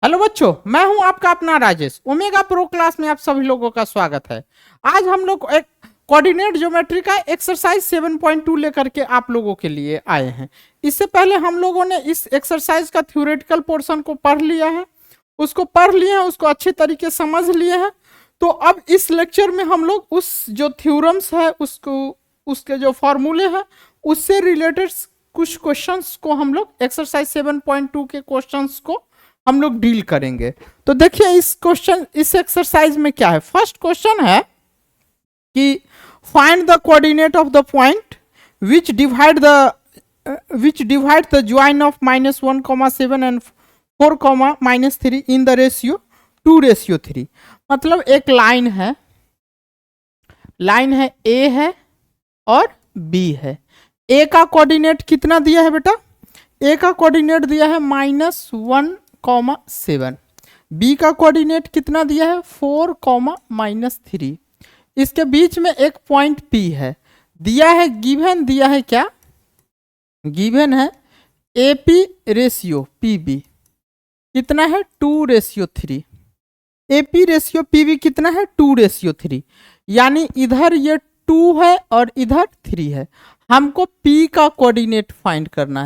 Hello बच्चों, मैं हूं आपका अपना राजेश। ओमेगा प्रो क्लास में आप सभी लोगों का स्वागत है। आज हम लोग एक कोऑर्डिनेट ज्योमेट्री का एक्सरसाइज 7.2 लेकर के आप लोगों के लिए आए हैं। इससे पहले हम लोगों ने इस एक्सरसाइज का थ्योरेटिकल पोर्शन को पढ़ लिया है, उसको अच्छे तरीके से समझ लिए हैं। तो अब इस लेक्चर में हम लोग उस जो थ्योरम्स है उसके जो फॉर्मूले हैं उससे रिलेटेड कुछ क्वेश्चंस को हम लोग एक्सरसाइज 7.2 के क्वेश्चंस को हम लोग डील करेंगे। तो देखिए इस एक्सरसाइज में क्या है। फर्स्ट क्वेश्चन है कि find the coordinate of the point which divide the join of -1,7 and 4,-3 in the ratio 2:3। मतलब एक लाइन है ए है और बी है। ए का कोऑर्डिनेट कितना दिया है बेटा? ए का कोऑर्डिनेट दिया है -1,7। बी का कोऑर्डिनेट कितना दिया है? 4,-3। इसके बीच में एक पॉइंट पी है दिया है। गिवन दिया है क्या? गिवन है एपी रेशियो पीबी कितना है? 2:3। एपी रेशियो पीबी कितना है? 2:3। यानी इधर ये 2 है और इधर 3 है। हमको पी का कोऑर्डिनेट फाइंड करना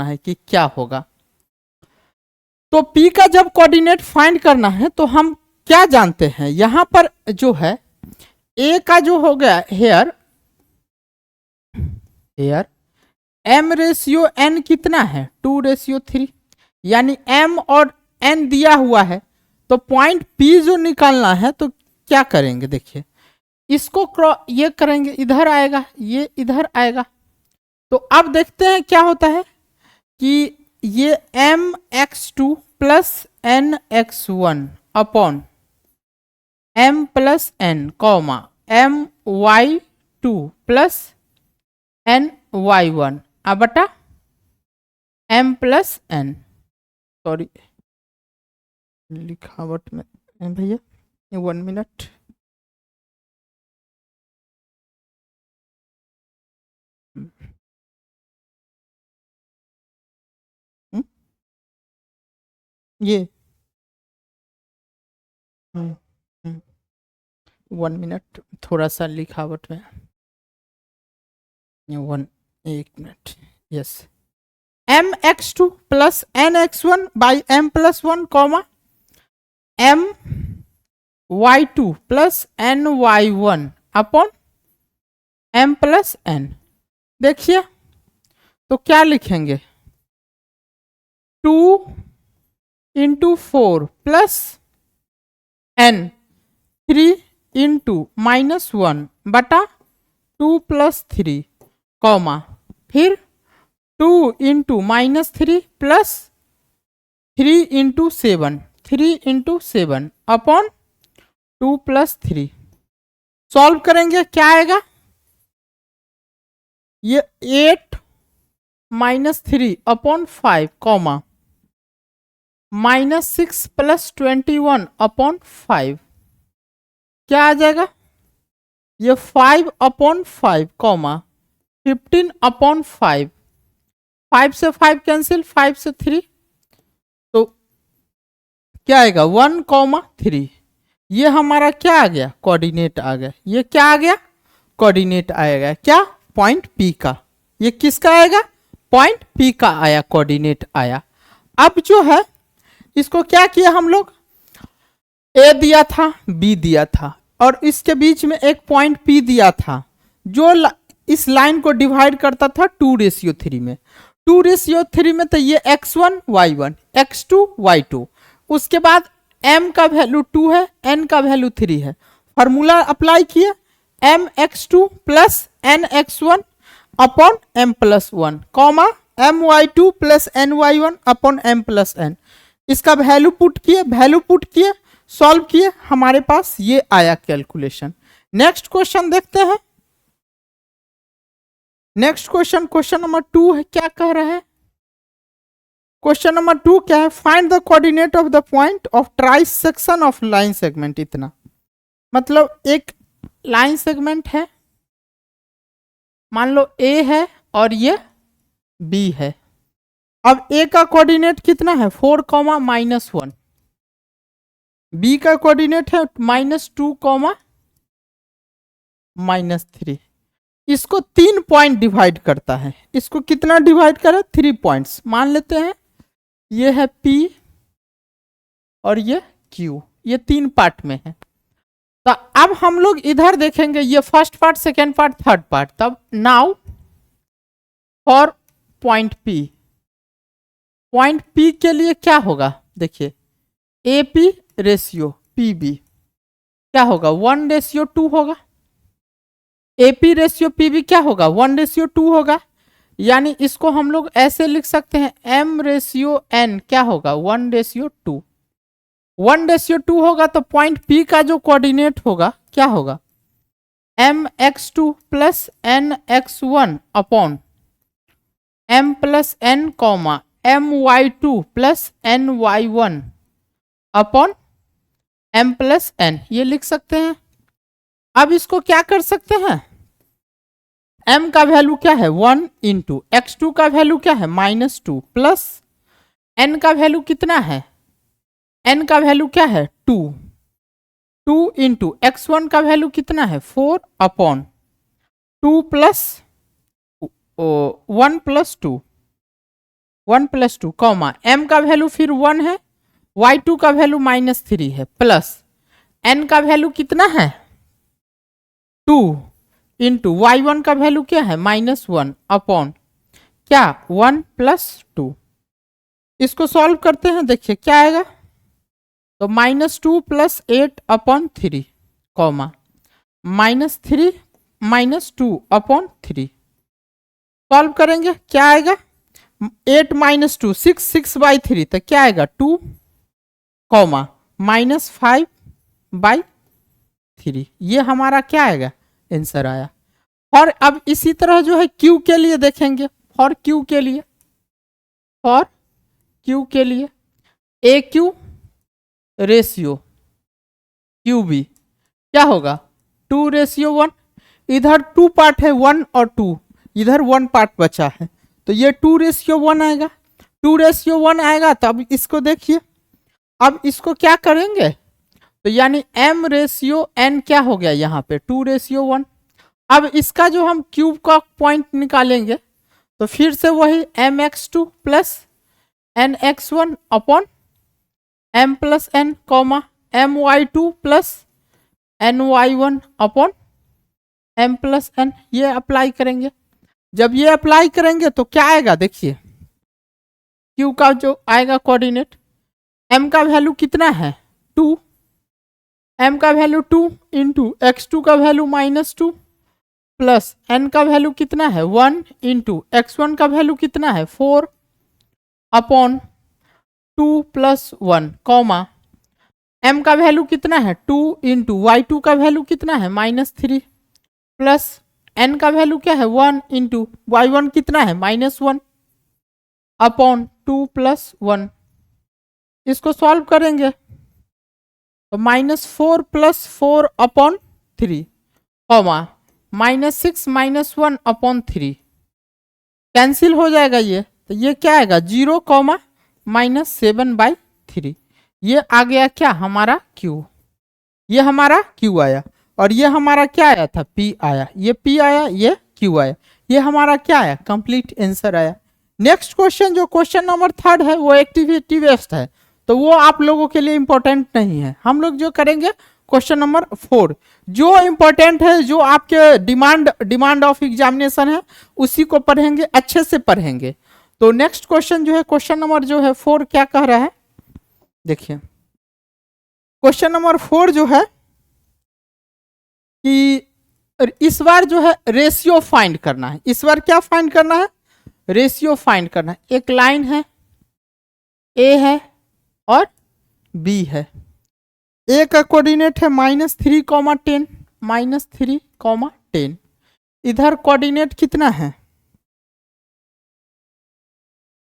है। कि क्या होगा। तो P का जब कोऑर्डिनेट फाइंड करना है तो हम क्या जानते हैं, यहां पर जो है A का जो हो गया हेयर M रेशियो N कितना है? 2:3। यानी M और N दिया हुआ है तो पॉइंट P जो निकालना है तो क्या करेंगे? देखिए इसको ये करेंगे, इधर आएगा, ये इधर आएगा। तो अब देखते हैं क्या होता है कि ये mx2 plus nx1 upon m plus n comma my2 plus ny1 बटा m प्लस n। सॉरी लिखावट में भैया, 1 मिनट। ये 1 मिनट, थोड़ा सा लिखावट में 1 minute. Yes, mx2 plus nx1 by m plus 1 comma my2 plus ny1 upon m plus n। देखिए तो क्या लिखेंगे? 2 इंटू 4 प्लस n 3 इंटू -1 बटा 2 प्लस 3 कॉमा फिर 2 into -3 plus 3 into 7 upon 2 plus 3। Solve करेंगे, क्या आएगा? ये 8 -3 अपॉन 5 कॉमा -6 प्लस 21 अपॉन 5 क्या आ जाएगा? ये 5 अपॉन 5 कॉमा 15 अपॉन 5। 5 से 5 कैंसिल, 5 से 3 तो क्या आएगा? 1,3। ये हमारा क्या आ गया? कोऑर्डिनेट आ गया। ये क्या आ गया? कोऑर्डिनेट आएगा क्या? पॉइंट P का। ये किसका आएगा? पॉइंट P का आया, कोऑर्डिनेट आया। अब जो है इसको क्या किया हम लोग? A दिया था, B दिया था और इसके बीच में एक पॉइंट P दिया था जो इस लाइन को डिवाइड करता था 2:3 में। 2:3 में तो ये x1 y1 x2 y2। उसके बाद m का वैल्यू 2 है, n का वैल्यू 3 है। फॉर्मूला अप्लाई किया, mx2 plus nx1 upon m plus 1 comma my2 plus ny1 upon m plus n। इसका वैल्यू पुट किए, सॉल्व किए, हमारे पास ये आया कैलकुलेशन। नेक्स्ट क्वेश्चन देखते हैं। नेक्स्ट क्वेश्चन नंबर 2 है, क्या कह रहे हैं? क्वेश्चन नंबर 2 क्या है? Find the coordinate of the point of ट्राइस section of line segment. इतना मतलब एक लाइन सेगमेंट है, मान लो A है और ये B है। अब ए का कोऑर्डिनेट कितना है 4 कॉमा -1, बी का कोऑर्डिनेट है -2 कॉमा -3। इसको 3 पॉइंट डिवाइड करता है। इसको कितना डिवाइड करे 3 पॉइंट्स मान लेते हैं। ये है P और ये Q, ये 3 पार्ट में है। तो अब हम लोग इधर देखेंगे, ये first part, second part, third part. तब now for point P, point P के लिए क्या होगा देखिए, AP रेशियो PB क्या होगा 1:2 होगा। AP रेशियो PB क्या होगा 1:2 होगा। यानी इसको हम लोग ऐसे लिख सकते हैं M रेशियो N क्या होगा 1:2। 1:2 होगा तो पॉइंट P का जो कोऑर्डिनेट होगा क्या होगा mx2 plus nx1 upon m plus n comma my2 plus ny1 upon m plus n, ये लिख सकते हैं। अब इसको क्या कर सकते हैं, m का वैल्यू क्या है 1 इंटू x2 का वैल्यू क्या है -2 प्लस n का वैल्यू कितना है, n का वैल्यू क्या है 2 इंटू x1 का वैल्यू कितना है 4 upon 2 plus 1 plus 2 comma m का वैल्यू फिर 1 है, y2 का वैल्यू -3 है, प्लस n का वैल्यू कितना है 2 इंटू y1 का वैल्यू क्या है -1 अपॉन क्या 1 प्लस 2। इसको सॉल्व करते हैं, देखिए क्या आएगा, तो -2 plus 8 upon 3 comma -3 -2 upon 3। Solve करेंगे क्या आएगा 8 -2 6 6/3, तो क्या आएगा 2 कॉमा -5/3। ये हमारा क्या आएगा आंसर आया। और अब इसी तरह जो है Q के लिए देखेंगे, फॉर Q के लिए AQ रेशियो QB क्या होगा 2:1। इधर 2 पार्ट है 1 और 2, इधर 1 पार्ट बचा है, तो ये 2:1 आएगा। 2:1 आएगा तो अब इसको देखिए, अब इसको क्या करेंगे, तो यानी m रेशियो n क्या हो गया यहाँ पे 2:1। अब इसका जो हम क्यूब का पॉइंट निकालेंगे तो फिर से वही mx2 plus nx1 upon m plus n comma my2 plus ny1 upon m plus n, ये अप्लाई करेंगे। जब ये अप्लाई करेंगे तो क्या आएगा देखिए, q का जो आएगा कोऑर्डिनेट, m का वैल्यू कितना है 2, m का वैल्यू 2 इंटू x2 का वैल्यू -2 प्लस n का वैल्यू कितना है 1 इंटू x1 का वैल्यू कितना है 4 अपॉन 2 प्लस 1 कॉमा m का वैल्यू कितना है 2 इंटू y2 का वैल्यू कितना है -3 प्लस n का वैल्यू क्या है 1 इंटू y1 कितना है -1 अपॉन 2 प्लस 1। इसको सॉल्व करेंगे तो -4 plus 4 upon 3 comma -6 -1 upon 3 cancel हो जाएगा ये, तो ये क्या आएगा 0 कॉमा -7/3। ये आ गया क्या हमारा Q, ये हमारा Q आया, और ये हमारा क्या आया था P आया, ये P आया, ये Q आया, ये हमारा क्या आया कंप्लीट आंसर आया। नेक्स्ट क्वेश्चन जो क्वेश्चन नंबर 3 है वो एक्टिविटी बेस्ड है, तो वो आप लोगों के लिए इंपॉर्टेंट नहीं है। हम लोग जो करेंगे क्वेश्चन नंबर 4 जो इंपॉर्टेंट है, जो आपके डिमांड ऑफ एग्जामिनेशन है उसी को पढ़ेंगे, अच्छे से पढ़ेंगे। तो नेक्स्ट क्वेश्चन जो है क्वेश्चन नंबर जो है 4 क्या कह रहा है देखिए, क्वेश्चन नंबर 4 जो है कि इस बार जो है रेशियो फाइंड करना है। इस बार क्या फाइंड करना है रेशियो फाइंड करना है। एक लाइन है A है और B है। A का कोऑर्डिनेट है -3, 10 -3, 10। इधर कोऑर्डिनेट कितना है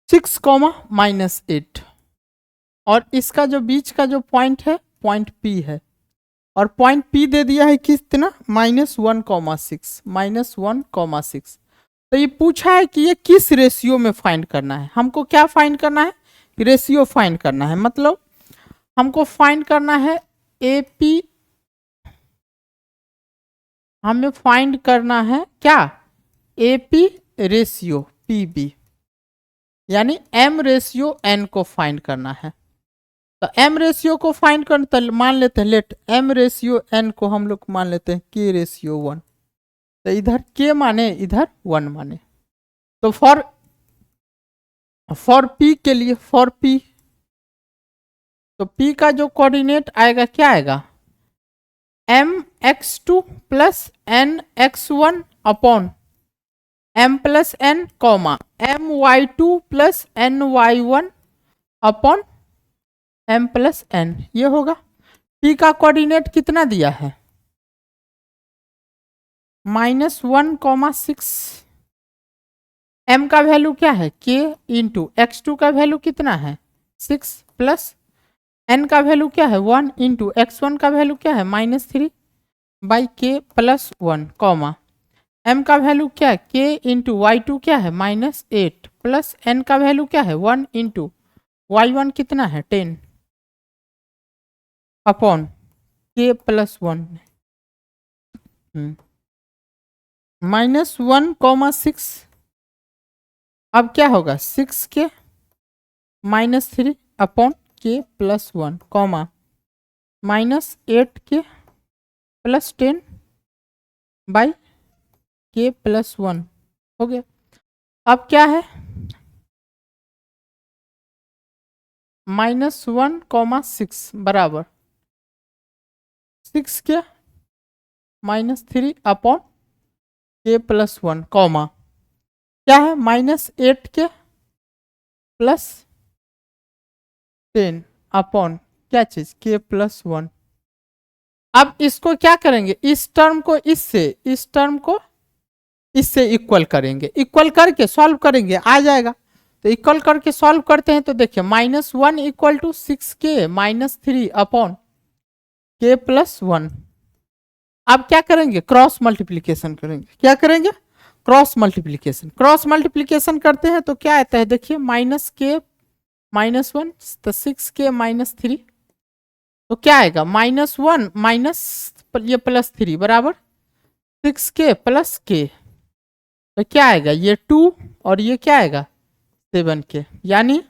6, -8, और इसका जो बीच का जो पॉइंट है पॉइंट P है, और पॉइंट P दे दिया है कितना -1, 6 -1, 6। तो तो ये पूछा है कि ये किस रेशियो में फाइंड करना है। हमको क्या फाइंड करना है, रेशियो फाइंड करना है। मतलब हमको फाइंड करना है एपी, हमें फाइंड करना है क्या, एपी रेशियो पीबी, यानी एम रेशियो एन को फाइंड करना है। तो एम रेशियो को फाइंड करना, तो मान लेते हैं लेट एम रेशियो एन को हम लोग मान लेते हैं के रेशियो 1। तो इधर के माने इधर 1 माने। तो फॉर पी के लिए, फॉर पी, तो पी का जो कोऑर्डिनेट आएगा क्या आएगा, m x two plus n x one upon m plus n comma m y two plus n y one upon m plus n, ये होगा। पी का कोऑर्डिनेट कितना दिया है, -1,6। एम का वैल्यू क्या है के इंटू एक्स टू का वैल्यू कितना है 6 प्लस एन का वैल्यू क्या है 1 इंटू एक्स वन का वैल्यू क्या है -3 बाई के प्लस 1 कॉमा एम का वैल्यू क्या है के इंटू वाई टू क्या है -8 प्लस एन का वैल्यू क्या है 1 इंटू वाई वन कितना है 10 अपॉन के प्लस 1 -1,6। अब क्या होगा 6 के -3 अपॉन के प्लस 1 कॉमा -8 के प्लस 10 बाई के प्लस 1 हो गया। अब क्या है -1,6 बराबर 6 के -3 अपॉन के प्लस 1 कॉमा क्या है -8 के प्लस 10 अपॉन क्या चीज के प्लस 1। अब इसको क्या करेंगे, इस टर्म को इससे, इस टर्म को इससे इक्वल करेंगे, इक्वल करके सॉल्व करेंगे आ जाएगा। तो इक्वल करके सॉल्व करते हैं तो देखिए -1 इक्वल टू 6 के -3 अपॉन के प्लस 1। अब क्या करेंगे, क्रॉस मल्टीप्लीकेशन करेंगे। क्या करेंगे, क्रॉस मल्टीप्लीकेशन। क्रॉस मल्टीप्लीकेशन करते हैं तो क्या आता है देखिए माइनस के -1 तो 6 के -3 तो क्या आएगा -1 माइनस ये +3 बराबर 6 के प्लस के, तो क्या आएगा ये 2 और ये क्या आएगा 7 के, यानी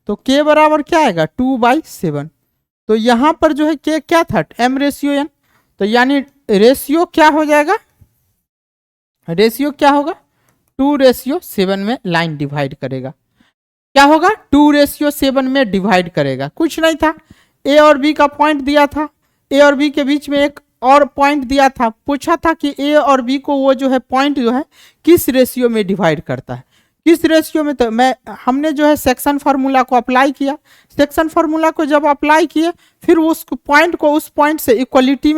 तो के बराबर क्या आएगा 2/7। तो यहां पर जो है के क्या था एम रेशियो एन, तो यानी रेशियो क्या हो जाएगा, रेशियो क्या होगा 2:7 में लाइन डिवाइड करेगा। क्या होगा 2:7 में डिवाइड करेगा। कुछ नहीं था, ए और बी का पॉइंट दिया था, ए और बी के बीच में एक और पॉइंट दिया था, पूछा था कि ए और बी को वो जो है पॉइंट जो है किस रेशियो में डिवाइड करता है, किस रेशियो में। तो हमने जो है सेक्शन फार्मूला को अप्लाई किया, सेक्शन फार्मूला को जब अप्लाई किए फिर उस पॉइंट को उस पॉइंट से इक्वलिटी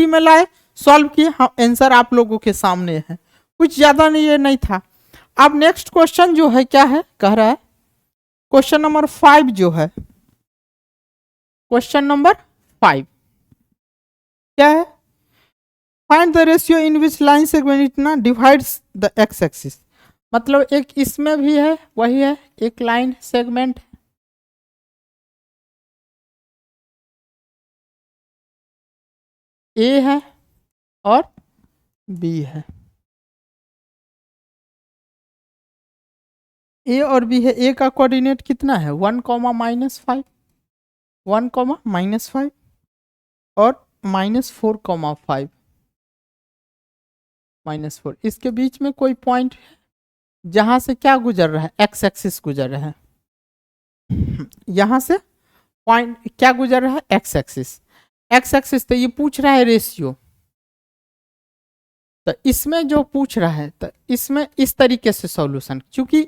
में लाए, सॉल्व किए। हाँ आंसर आप लोगों के सामने है, कुछ ज्यादा नहीं ये नहीं था। अब नेक्स्ट क्वेश्चन जो है क्या है, कह रहा है क्वेश्चन नंबर 5 जो है, क्वेश्चन नंबर 5 क्या है, find the ratio in which line segment इतना डिवाइड्स द एक्स एक्सिस। मतलब एक इसमें भी है वही है, एक लाइन सेगमेंट ए है और बी है, ए और बी है। ए का कोऑर्डिनेट कितना है 1, -5 1, -5 और -4, 5 -4। इसके बीच में कोई पॉइंट है जहां से क्या गुजर रहा है, एक्स एक्सिस गुजर रहा है, यहां से पॉइंट क्या गुजर रहा है एक्स एक्सिस, एक्स एक्सिस। तो ये पूछ रहा है रेशियो, तो इसमें जो पूछ रहा है तो इसमें इस तरीके से सॉल्यूशन, क्योंकि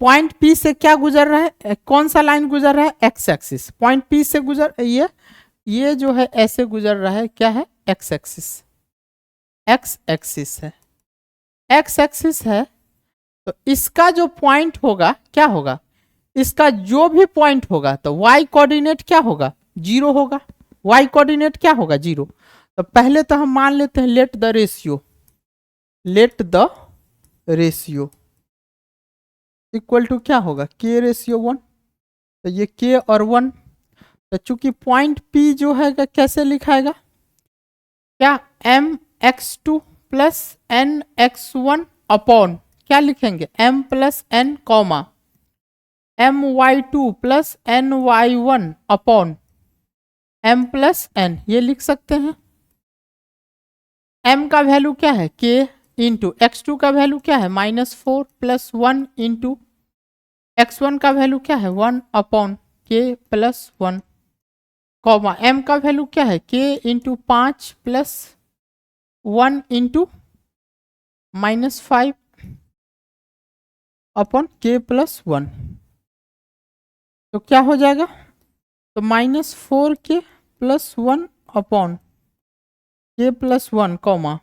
पॉइंट पी से क्या गुजर रहा है, कौन सा लाइन गुजर रहा है एक्स एक्सिस, पॉइंट पी से गुजर ये जो है ऐसे गुजर रहा है, क्या है एक्स एक्सिस, एक्स एक्सिस है, एक्स एक्सिस है। तो इसका जो पॉइंट होगा क्या होगा, इसका जो भी पॉइंट होगा तो y कोऑर्डिनेट क्या होगा 0 होगा, y कोऑर्डिनेट क्या होगा 0। तो पहले तो हम मान लेते हैं let the ratio equal to क्या होगा, के रेशियो 1। तो ये के और 1, तो चूंकि पॉइंट P जो है कैसे लिखाएगा, क्या m x two plus n x one upon क्या लिखेंगे, m plus n comma m y two plus n y one upon m plus n, ये लिख सकते हैं। m का वैल्यू क्या है k इंटू एक्स टू का वैल्यू क्या है -4 प्लस 1 इंटू एक्स वन का वैल्यू क्या है 1 upon k plus 1 comma m का वैल्यू क्या है k into 5 plus 1 into -5 upon k plus 1। तो क्या हो जाएगा, तो -4k plus 1 upon k plus 1 comma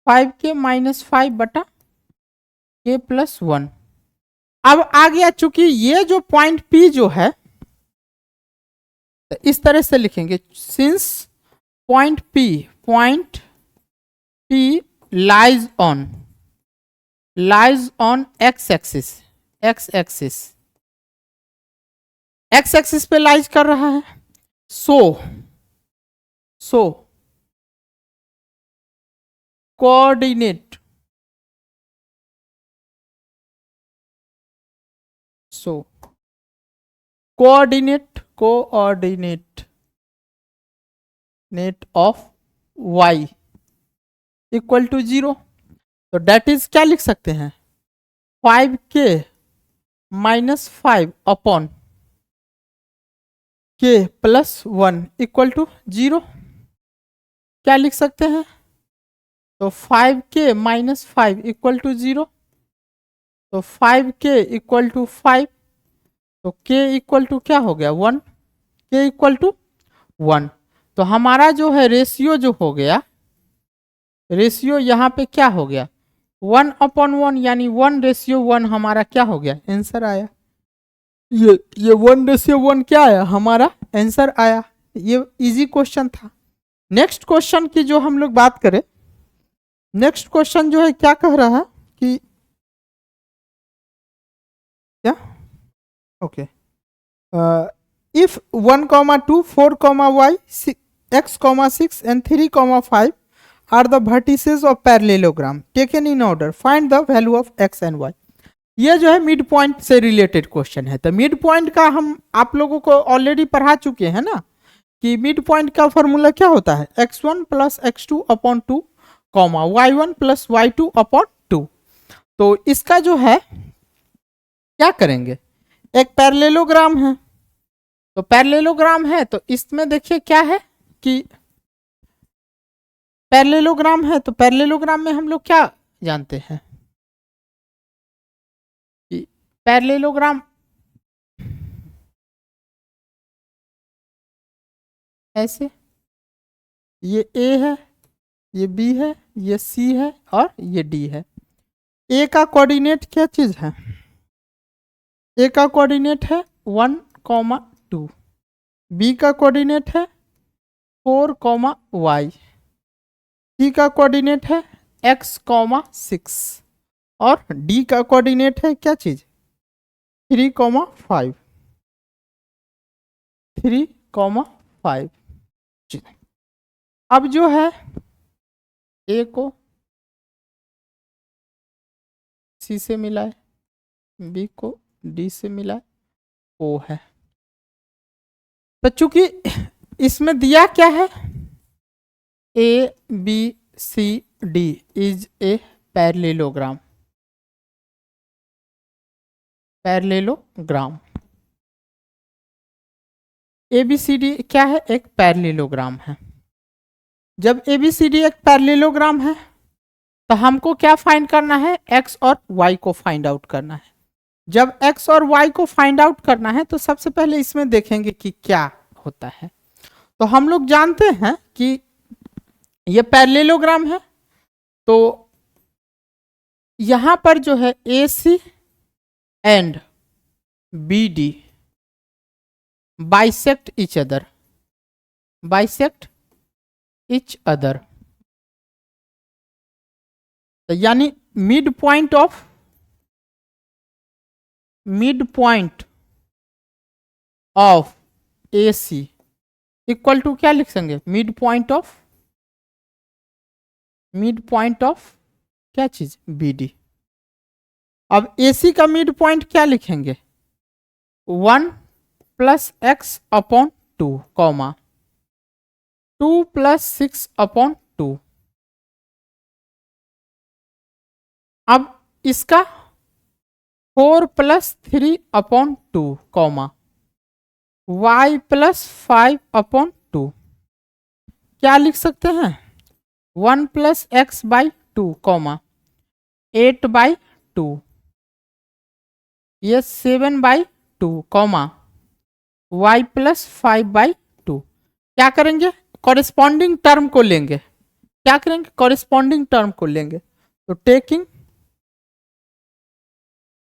5k -5 बटा k प्लस 1। अब आ गया, चूंकि ये जो पॉइंट P जो है तो इस तरह से लिखेंगे, since point P lies on x axis पे लाइज कर रहा है। So coordinate net of y equal to 0। तो डेट इज क्या लिख सकते हैं 5k -5 upon k plus 1 equal to 0। क्या लिख सकते हैं, तो 5k -5 इक्वल टू 0। तो 5k इक्वल टू 5, तो k इक्वल टू क्या हो गया 1, k इक्वल टू 1। तो हमारा जो है रेशियो जो हो गया, रेशियो यहाँ पे क्या हो गया 1 अपॉन 1, यानी 1:1 हमारा क्या हो गया आंसर आया। ये 1:1 क्या आया हमारा आंसर आया। ये इजी क्वेश्चन था। नेक्स्ट क्वेश्चन की जो हम लोग बात करें, नेक्स्ट क्वेश्चन जो है क्या कह रहा है कि क्या, okay, if 1,2 4,y x, 6 and 3,5 are the vertices of parallelogram taken in order, find the value of x and y। ये जो है मिड पॉइंट से रिलेटेड क्वेश्चन है। तो मिड पॉइंट का हम आप लोगों को ऑलरेडी पढ़ा चुके हैं ना, कि मिड पॉइंट का फॉर्मूला क्या होता है x1 plus x2 upon 2 comma y1 plus y2 upon 2। तो इसका जो है क्या करेंगे, एक पैरेललोग्राम है, तो पैरेललोग्राम है तो इसमें देखिए क्या है कि पैरेललोग्राम है, तो पैरेललोग्राम में हम लोग क्या जानते हैं कि पैरेललोग्राम ऐसे, ये A है, ये B है, ये C है और ये D है। A का कोऑर्डिनेट क्या चीज है, A का कोऑर्डिनेट है 1,2, B का कोऑर्डिनेट है 4,y, C का कोऑर्डिनेट है x, 6 और D का कोऑर्डिनेट है क्या चीज 3,5। अब जो है A को C से मिलाए, B को D से मिलाए, O है। तो चूंकि इसमें दिया क्या है A B C D is a parallelogram, ABCD क्या है, एक पैरेललोग्राम है। जब ABCD एक पैरेललोग्राम है तो हमको क्या फाइंड करना है, x और y को फाइंड आउट करना है। जब x और y को फाइंड आउट करना है तो सबसे पहले इसमें देखेंगे कि क्या होता है। तो हम लोग जानते हैं कि ये पैरेललोग्राम है, तो यहां पर जो है AC and BD bisect each other, तो यानी mid point of A C equal to क्या लिख सकेंगे, मिड पॉइंट ऑफ क्या चीज, बी डी। अब ए सी का मिड पॉइंट क्या लिखेंगे, 1 plus x upon 2 comma 2 plus 6 upon 2। अब इसका 4 plus 3 upon 2 comma y plus 5 upon 2। क्या लिख सकते हैं, 1 plus x by 2 comma 8 by 2, ये 7 by 2 comma y plus 5 by 2। क्या करेंगे, कॉरेस्पॉन्डिंग टर्म को लेंगे, क्या करेंगे, कॉरेस्पॉन्डिंग टर्म को लेंगे। तो टेकिंग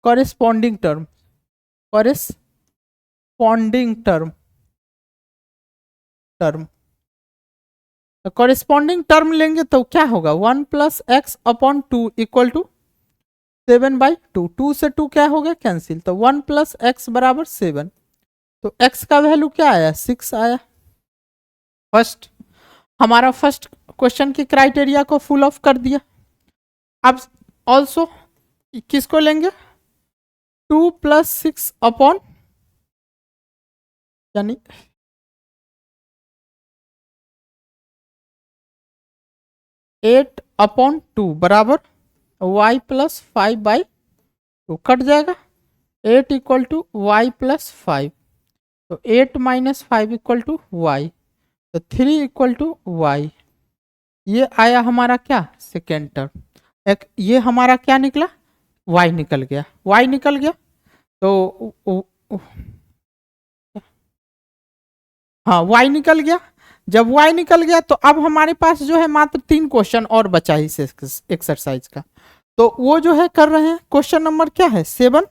कॉरेस्पॉन्डिंग टर्म तो कॉरेस्पॉन्डिंग टर्म लेंगे तो क्या होगा, 1 plus x upon 2 equal to 7 by 2, 2 से 2 क्या हो गया, कैंसिल, तो 1 प्लस एक्स बराबर 7। तो x का वैल्यू क्या आया, 6 आया। हमारा फर्स्ट क्वेश्चन की क्राइटेरिया को फुल ऑफ कर दिया। अब ऑल्सो किसको लेंगे, 2 प्लस 6 अपॉन यानी 8 अपॉन 2 बराबर y प्लस 5 बाई 2 कट जाएगा, 8 इक्वल टू वाई प्लस 5, तो 8 माइनस 5 इक्वल टू वाई, तो 3 इक्वल टू वाई। ये आया हमारा क्या, सेकेंड टर्म। एक ये हमारा क्या निकला, y निकल गया, तो हाँ y निकल गया। जब y निकल गया तो अब हमारे पास जो है मात्र 3 क्वेश्चन और बचा है इस एक्सरसाइज का, तो वो जो है कर रहे हैं। क्वेश्चन नंबर क्या है, 7।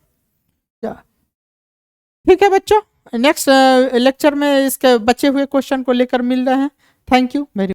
ठीक है बच्चों, नेक्स्ट लेक्चर में इसके बचे हुए क्वेश्चन को लेकर मिल रहे हैं। Thank you very